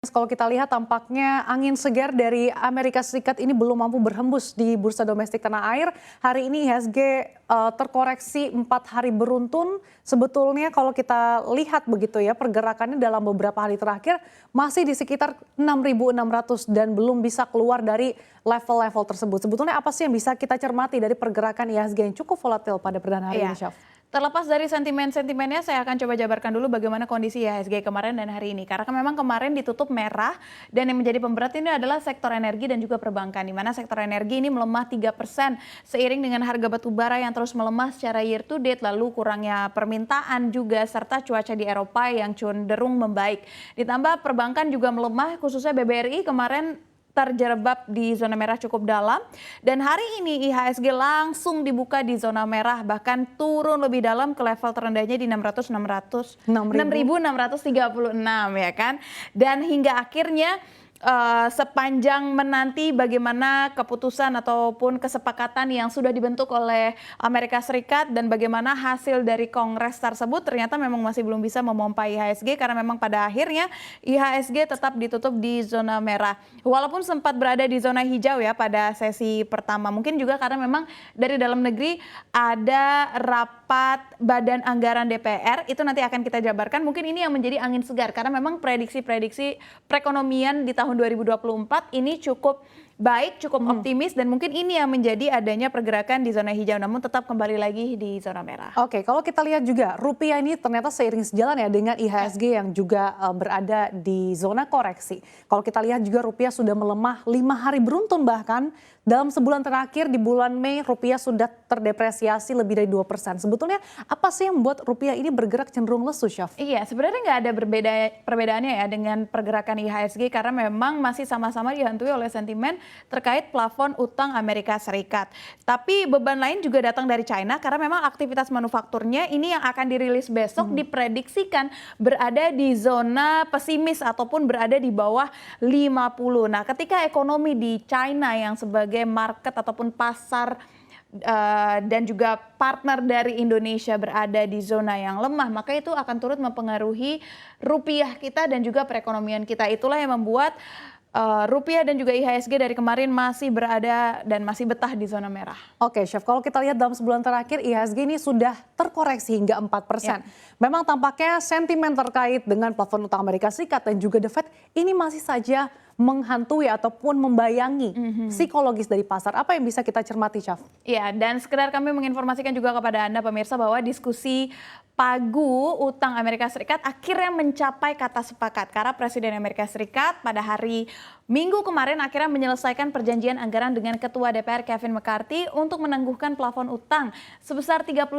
Kalau kita lihat tampaknya angin segar dari Amerika Serikat ini belum mampu berhembus di bursa domestik tanah air. Hari ini IHSG terkoreksi 4 hari beruntun. Sebetulnya kalau kita lihat begitu ya, pergerakannya dalam beberapa hari terakhir masih di sekitar 6.600 dan belum bisa keluar dari level-level tersebut. Sebetulnya apa sih yang bisa kita cermati dari pergerakan IHSG yang cukup volatil pada perdana hari ini, Syaf? Terlepas dari sentimen-sentimennya, saya akan coba jabarkan dulu bagaimana kondisi IHSG kemarin dan hari ini. Karena memang kemarin ditutup merah dan yang menjadi pemberat ini adalah sektor energi dan juga perbankan. Di mana sektor energi ini melemah 3% seiring dengan harga batu bara yang terus melemah secara year to date, lalu kurangnya permintaan juga serta cuaca di Eropa yang cenderung membaik. Ditambah perbankan juga melemah, khususnya BBRI kemarin terjerembab di zona merah cukup dalam dan hari ini IHSG langsung dibuka di zona merah, bahkan turun lebih dalam ke level terendahnya di 6.636 ya kan, dan hingga akhirnya sepanjang menanti bagaimana keputusan ataupun kesepakatan yang sudah dibentuk oleh Amerika Serikat dan bagaimana hasil dari kongres tersebut, ternyata memang masih belum bisa memompa IHSG karena memang pada akhirnya IHSG tetap ditutup di zona merah. Walaupun sempat berada di zona hijau ya pada sesi pertama, mungkin juga karena memang dari dalam negeri ada rapat Badan Anggaran DPR, itu nanti akan kita jabarkan. Mungkin ini yang menjadi angin segar karena memang prediksi-prediksi perekonomian di tahun 2024 ini cukup baik, cukup optimis dan mungkin ini yang menjadi adanya pergerakan di zona hijau namun tetap kembali lagi di zona merah. Oke, kalau kita lihat juga rupiah ini ternyata seiring sejalan ya dengan IHSG yang juga berada di zona koreksi. Kalau kita lihat juga rupiah sudah melemah 5 hari beruntun, bahkan dalam sebulan terakhir di bulan Mei rupiah sudah terdepresiasi lebih dari 2%. Sebetulnya apa sih yang membuat rupiah ini bergerak cenderung lesu, Syaf? Iya, sebenarnya nggak ada perbedaannya ya dengan pergerakan IHSG karena memang masih sama-sama dihantui oleh sentimen terkait plafon utang Amerika Serikat. Tapi beban lain juga datang dari China karena memang aktivitas manufakturnya ini yang akan dirilis besok diprediksikan berada di zona pesimis ataupun berada di bawah 50. Nah, ketika ekonomi di China yang sebagai market ataupun pasar dan juga partner dari Indonesia berada di zona yang lemah, maka itu akan turut mempengaruhi rupiah kita dan juga perekonomian kita. Itulah yang membuat rupiah dan juga IHSG dari kemarin masih berada dan masih betah di zona merah. Oke, Chef, kalau kita lihat dalam sebulan terakhir IHSG ini sudah terkoreksi hingga 4%. Memang tampaknya sentimen terkait dengan plafon utang Amerika Serikat dan juga The Fed ini masih saja menghantui ataupun membayangi psikologis dari pasar. Apa yang bisa kita cermati, Chef? Ya, dan sekedar kami menginformasikan juga kepada Anda pemirsa bahwa diskusi pagu utang Amerika Serikat akhirnya mencapai kata sepakat karena Presiden Amerika Serikat pada hari Minggu kemarin akhirnya menyelesaikan perjanjian anggaran dengan Ketua DPR Kevin McCarthy untuk menangguhkan plafon utang sebesar 31,4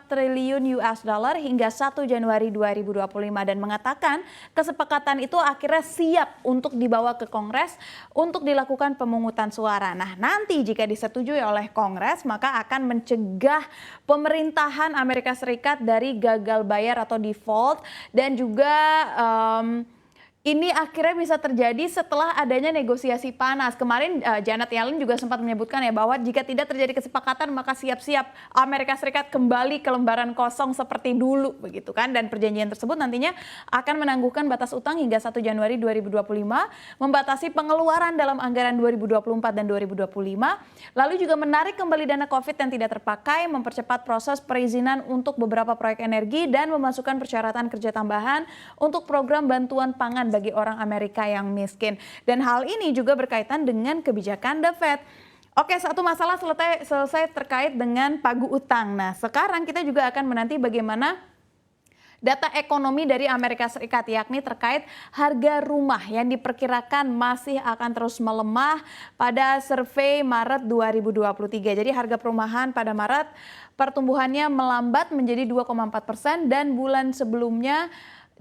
triliun US dollar hingga 1 Januari 2025 dan mengatakan kesepakatan itu akhirnya siap untuk dibawa ke Kongres untuk dilakukan pemungutan suara. Nah, nanti jika disetujui oleh Kongres maka akan mencegah pemerintahan Amerika Serikat dari gagal bayar atau default dan juga ini akhirnya bisa terjadi setelah adanya negosiasi panas. Kemarin Janet Yellen juga sempat menyebutkan ya bahwa jika tidak terjadi kesepakatan maka siap-siap Amerika Serikat kembali ke lembaran kosong seperti dulu begitu kan. Dan perjanjian tersebut nantinya akan menangguhkan batas utang hingga 1 Januari 2025, membatasi pengeluaran dalam anggaran 2024 dan 2025, lalu juga menarik kembali dana COVID yang tidak terpakai, mempercepat proses perizinan untuk beberapa proyek energi dan memasukkan persyaratan kerja tambahan untuk program bantuan pangan bagi orang Amerika yang miskin. Dan hal ini juga berkaitan dengan kebijakan The Fed. Oke, satu masalah selesai terkait dengan pagu utang. Nah, sekarang kita juga akan menanti bagaimana data ekonomi dari Amerika Serikat, yakni terkait harga rumah yang diperkirakan masih akan terus melemah pada survei Maret 2023. Jadi harga perumahan pada Maret pertumbuhannya melambat menjadi 2,4% dan bulan sebelumnya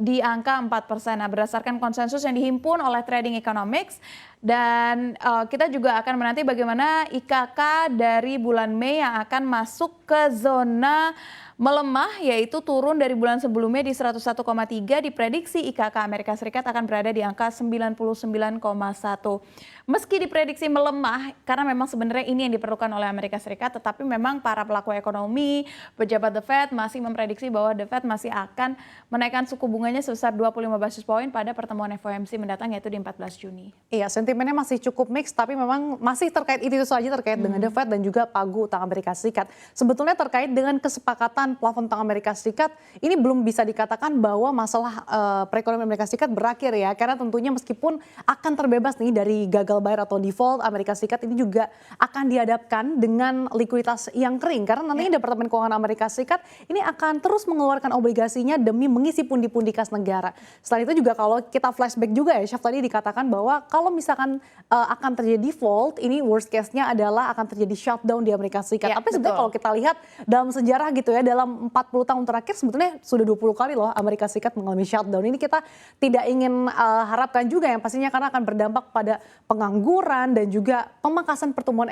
di angka 4%. Nah, berdasarkan konsensus yang dihimpun oleh Trading Economics dan kita juga akan menanti bagaimana IKK dari bulan Mei yang akan masuk ke zona melemah, yaitu turun dari bulan sebelumnya di 101,3, diprediksi IKK Amerika Serikat akan berada di angka 99,1. Meski diprediksi melemah, karena memang sebenarnya ini yang diperlukan oleh Amerika Serikat, tetapi memang para pelaku ekonomi, pejabat The Fed masih memprediksi bahwa The Fed masih akan menaikkan suku bunganya sebesar 25 basis poin pada pertemuan FOMC mendatang, yaitu di 14 Juni. Iya, sentimennya masih cukup mix, tapi memang masih terkait itu saja terkait dengan The Fed dan juga pagu utang Amerika Serikat. Sebetulnya terkait dengan kesepakatan plafon utang Amerika Serikat, ini belum bisa dikatakan bahwa masalah perekonomian Amerika Serikat berakhir ya, karena tentunya meskipun akan terbebas nih dari gagal bayar atau default, Amerika Serikat ini juga akan dihadapkan dengan likuiditas yang kering, karena nantinya Departemen Keuangan Amerika Serikat ini akan terus mengeluarkan obligasinya demi mengisi pundi-pundi kas negara. Selain itu juga kalau kita flashback juga ya, Syaf, tadi dikatakan bahwa kalau misalkan akan terjadi default, ini worst case-nya adalah akan terjadi shutdown di Amerika Serikat. Ya, Tapi sebenarnya kalau kita lihat dalam sejarah gitu ya, dalam 40 tahun terakhir sebetulnya sudah 20 kali loh Amerika Serikat mengalami shutdown. Ini kita tidak ingin harapkan juga yang pastinya, karena akan berdampak pada pengangguran dan juga pemangkasan pertumbuhan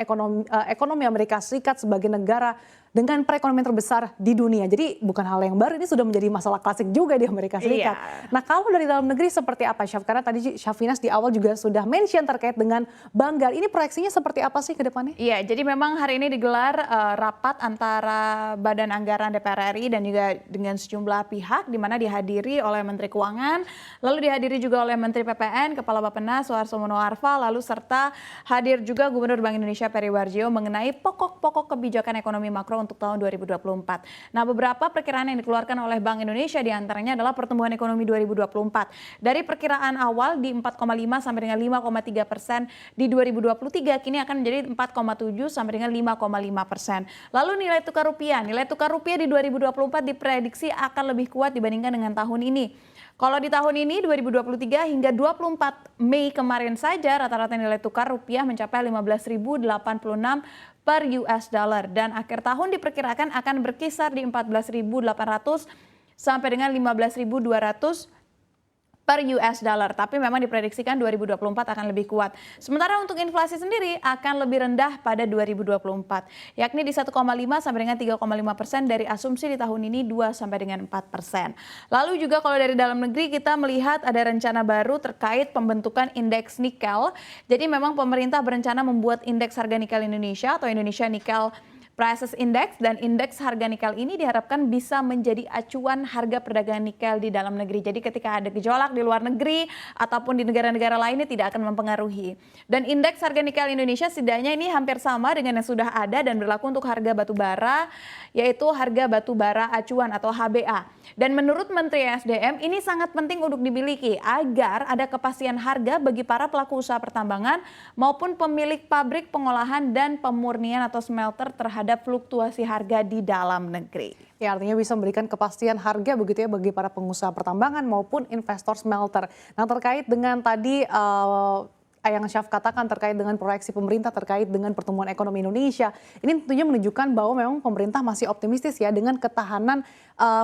ekonomi Amerika Serikat sebagai negara dengan perekonomian terbesar di dunia. Jadi bukan hal yang baru, ini sudah menjadi masalah klasik juga di Amerika Serikat. Iya. Nah, kalau dari dalam negeri seperti apa, Syaf? Karena tadi Syafinas di awal juga sudah mention terkait dengan Banggar. Ini proyeksinya seperti apa sih ke depannya? Iya, jadi memang hari ini digelar rapat antara Badan Anggaran DPR RI dan juga dengan sejumlah pihak, di mana dihadiri oleh Menteri Keuangan, lalu dihadiri juga oleh Menteri PPN, Kepala Bappenas Suharto Monoarfa, lalu serta hadir juga Gubernur Bank Indonesia Peri Warjio mengenai pokok-pokok kebijakan ekonomi makro untuk tahun 2024. Nah, beberapa perkiraan yang dikeluarkan oleh Bank Indonesia diantaranya adalah pertumbuhan ekonomi 2024. Dari perkiraan awal di 4,5 sampai dengan 5,3% di 2023, kini akan menjadi 4,7 sampai dengan 5,5%. Lalu nilai tukar rupiah di 2024 diprediksi akan lebih kuat dibandingkan dengan tahun ini. Kalau di tahun ini 2023 hingga 24 Mei kemarin saja rata-rata nilai tukar rupiah mencapai 15.086 per US dollar dan akhir tahun diperkirakan akan berkisar di 14.800 sampai dengan 15.200 per US dollar, tapi memang diprediksikan 2024 akan lebih kuat. Sementara untuk inflasi sendiri akan lebih rendah pada 2024, yakni di 1,5 sampai dengan 3,5% dari asumsi di tahun ini 2 sampai dengan 4%. Lalu juga kalau dari dalam negeri kita melihat ada rencana baru terkait pembentukan indeks nikel. Jadi memang pemerintah berencana membuat indeks harga nikel Indonesia atau Indonesia Nickel Prices Index, dan indeks harga nikel ini diharapkan bisa menjadi acuan harga perdagangan nikel di dalam negeri. Jadi ketika ada gejolak di luar negeri ataupun di negara-negara lainnya tidak akan mempengaruhi. Dan indeks harga nikel Indonesia setidaknya ini hampir sama dengan yang sudah ada dan berlaku untuk harga batu bara, yaitu harga batu bara acuan atau HBA. Dan menurut Menteri SDM ini sangat penting untuk dimiliki agar ada kepastian harga bagi para pelaku usaha pertambangan maupun pemilik pabrik pengolahan dan pemurnian atau smelter terhadap fluktuasi harga di dalam negeri. Ya, artinya bisa memberikan kepastian harga begitu ya bagi para pengusaha pertambangan maupun investor smelter. Nah, terkait dengan tadi yang Syaf katakan terkait dengan proyeksi pemerintah terkait dengan pertumbuhan ekonomi Indonesia, ini tentunya menunjukkan bahwa memang pemerintah masih optimistis ya dengan ketahanan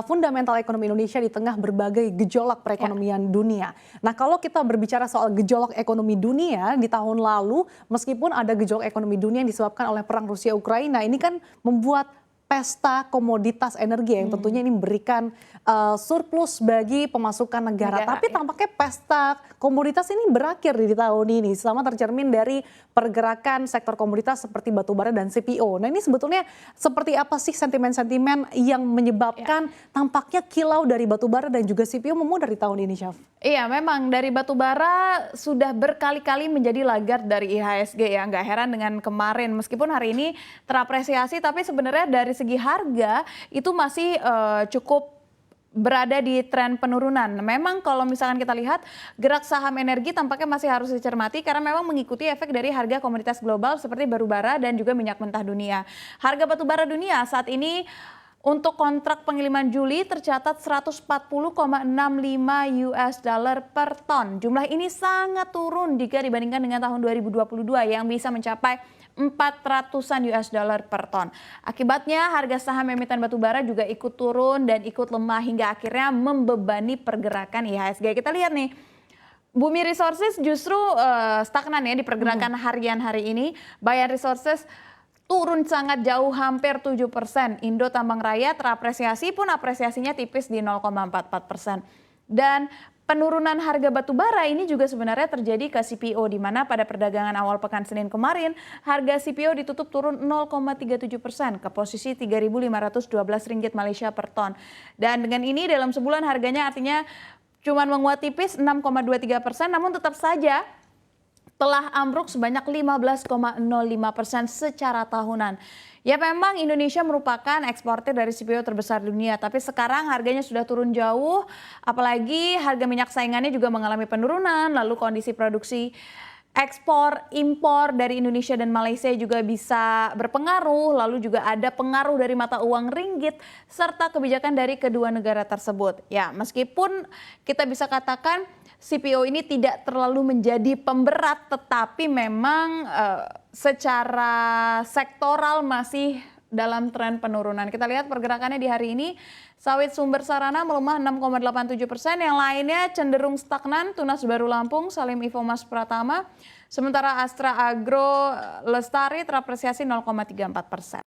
fundamental ekonomi Indonesia di tengah berbagai gejolak perekonomian dunia. Nah, kalau kita berbicara soal gejolak ekonomi dunia di tahun lalu, meskipun ada gejolak ekonomi dunia yang disebabkan oleh perang Rusia-Ukraina, ini kan membuat pesta komoditas energi yang tentunya ini memberikan surplus bagi pemasukan negara. Tapi tampaknya pesta komoditas ini berakhir di tahun ini, sama tercermin dari pergerakan sektor komoditas seperti batubara dan CPO. Nah, ini sebetulnya seperti apa sih sentimen-sentimen yang menyebabkan tampaknya kilau dari batubara dan juga CPO memudar di tahun ini, Syaf? Iya, memang dari batubara sudah berkali-kali menjadi lagarde dari IHSG ya, nggak heran dengan kemarin meskipun hari ini terapresiasi, tapi sebenarnya dari segi harga itu masih cukup berada di tren penurunan. Memang kalau misalkan kita lihat gerak saham energi tampaknya masih harus dicermati karena memang mengikuti efek dari harga komoditas global seperti batubara dan juga minyak mentah dunia. Harga batubara dunia saat ini untuk kontrak pengiriman Juli tercatat 140,65 US dollar per ton. Jumlah ini sangat turun jika dibandingkan dengan tahun 2022 yang bisa mencapai 400-an US dollar per ton. Akibatnya harga saham emiten batubara juga ikut turun dan ikut lemah hingga akhirnya membebani pergerakan IHSG. Kita lihat nih, Bumi Resources justru stagnan ya di pergerakan harian hari ini. Bayan Resources turun sangat jauh, hampir 7%. Indo Tambang Raya terapresiasi pun apresiasinya tipis di 0,44%. Dan penurunan harga batu bara ini juga sebenarnya terjadi ke CPO, di mana pada perdagangan awal pekan Senin kemarin, harga CPO ditutup turun 0,37% ke posisi Rp3.512 Malaysia per ton. Dan dengan ini dalam sebulan harganya artinya cuma menguat tipis 6,23%, namun tetap saja telah ambruk sebanyak 15,05% secara tahunan. Ya memang Indonesia merupakan eksportir dari CPO terbesar dunia, tapi sekarang harganya sudah turun jauh, apalagi harga minyak saingannya juga mengalami penurunan, lalu kondisi produksi ekspor, impor dari Indonesia dan Malaysia juga bisa berpengaruh, lalu juga ada pengaruh dari mata uang ringgit, serta kebijakan dari kedua negara tersebut. Ya, meskipun kita bisa katakan CPO ini tidak terlalu menjadi pemberat, tetapi memang secara sektoral masih dalam tren penurunan. Kita lihat pergerakannya di hari ini, sawit sumber sarana melemah 6,87%, yang lainnya cenderung stagnan, Tunas Baru Lampung, Salim Infomas Pratama, sementara Astra Agro Lestari terapresiasi 0,34%.